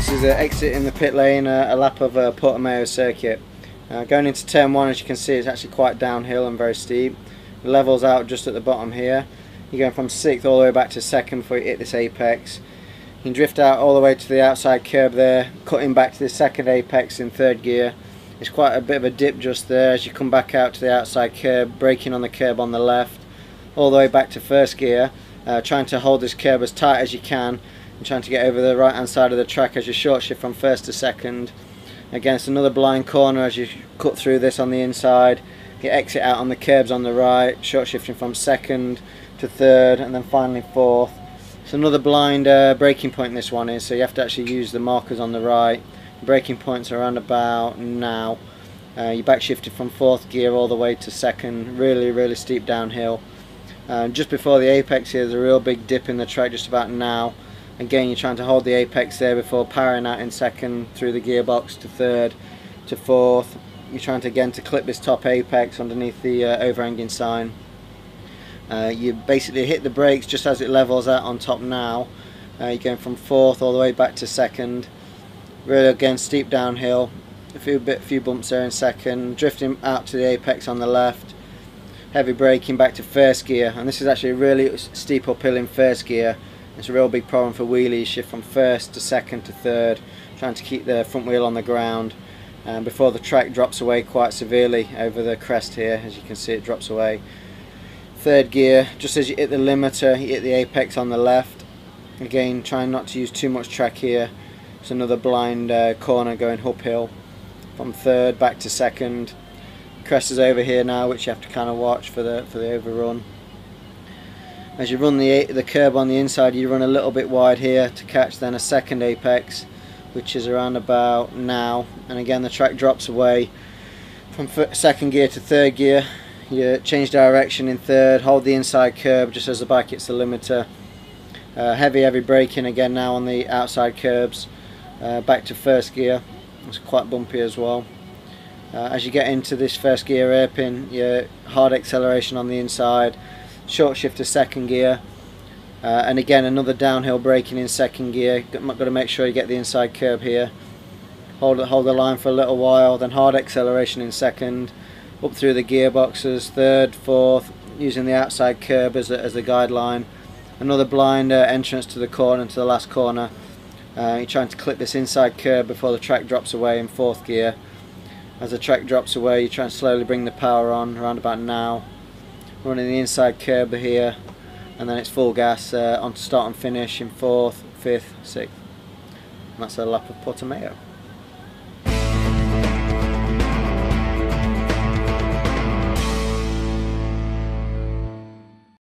This is exiting the pit lane, a lap of Portimao circuit. Going into turn 1, as you can see, it's actually quite downhill and very steep. It levels out just at the bottom here. You're going from 6th all the way back to 2nd before you hit this apex. You can drift out all the way to the outside curb there, cutting back to the 2nd apex in 3rd gear. It's quite a bit of a dip just there as you come back out to the outside curb, braking on the curb on the left, all the way back to 1st gear, trying to hold this curb as tight as you can and trying to get over the right hand side of the track as you short shift from 1st to 2nd. Against another blind corner as you cut through this on the inside, you exit out on the curbs on the right, short shifting from 2nd to 3rd and then finally 4th. It's another blind braking point this one is, so you have to actually use the markers on the right. Braking points are around about now. You back shifted from 4th gear all the way to 2nd, really steep downhill. Just before the apex here there's a real big dip in the track just about now. Again, you're trying to hold the apex there before powering out in 2nd through the gearbox to 3rd to 4th. You're trying to clip this top apex underneath the overhanging sign. You basically hit the brakes just as it levels out on top now. You're going from 4th all the way back to 2nd. Really again steep downhill. A few bumps there in 2nd. Drifting out to the apex on the left. Heavy braking back to 1st gear, and this is actually a really steep uphill in 1st gear. It's a real big problem for wheelies. Shift from 1st to 2nd to 3rd, trying to keep the front wheel on the ground before the track drops away quite severely over the crest here. As you can see, it drops away. 3rd gear, just as you hit the limiter, you hit the apex on the left. Again, trying not to use too much track here. It's another blind corner going uphill from 3rd back to 2nd. Crest is over here now, which you have to kind of watch for the overrun. As you run the curb on the inside, you run a little bit wide here to catch then a 2nd apex, which is around about now. And again, the track drops away from 2nd gear to 3rd gear. You change direction in 3rd, hold the inside curb just as the bike hits the limiter. Heavy braking again now on the outside curbs. Back to 1st gear. It's quite bumpy as well. As you get into this 1st gear hairpin, your hard acceleration on the inside. Short shift to 2nd gear, and again another downhill braking in 2nd gear. Got to make sure you get the inside curb here. Hold the line for a little while, then hard acceleration in 2nd, up through the gearboxes, 3rd, 4th, using the outside curb as a guideline. Another blind entrance to the corner, to the last corner. You're trying to clip this inside curb before the track drops away in 4th gear. As the track drops away, you try and slowly bring the power on around about now. Running the inside curb here, and then it's full gas on to start and finish in 4th, 5th, 6th. And that's a lap of Portimao.